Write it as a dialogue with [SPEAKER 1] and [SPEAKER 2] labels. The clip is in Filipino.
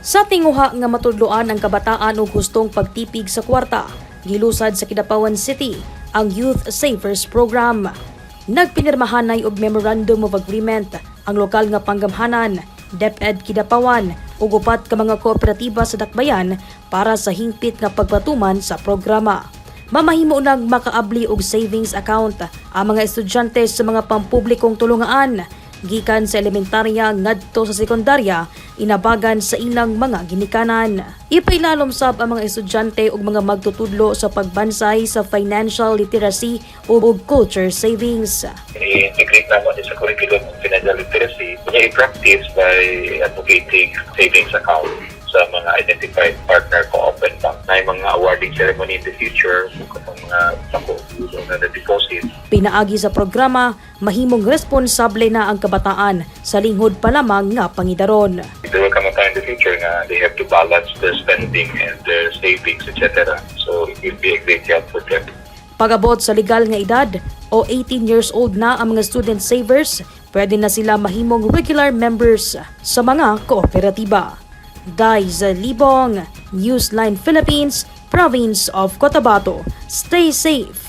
[SPEAKER 1] Sa tinguha nga matudloan ang kabataan og hustong pagtipig sa kuwarta, gilusad sa Kidapawan City ang Youth Savers Program. Nagpinirmahanay og Memorandum of Agreement ang lokal nga panggamhanan, DepEd Kidapawan ug upat ka mga kooperatiba sa dakbayan para sa hingpit nga pagpatuman sa programa. Mamahimo nang makaabli og savings account ang mga estudyante sa mga pampublikong tulungaan gikan sa elementarya ngadto sa sekundarya inabagan sa ilang mga ginikanan. Ipailalom sab ang mga estudyante ug mga magtutudlo sa pagbansay sa financial literacy ug culture savings.
[SPEAKER 2] I-integrate naman sa curriculum ng financial literacy. I-practice by advocating savings account sa mga identified partner co-open bank na yung mga awarding ceremony in the future kung mga sako na deposit.
[SPEAKER 1] Pinaagi sa programa, mahimong responsable na ang kabataan sa linghod pa lamang nga pangidaron.
[SPEAKER 2] There will come a time in the future na they have to balance their spending and their savings, etc. So it will be a great help for them.
[SPEAKER 1] Pag-abot sa legal nga edad o 18 years old na ang mga student savers, pwede na sila mahimong regular members sa mga kooperatiba. Daiz Libong, Newsline Philippines, Province of Cotabato. Stay safe.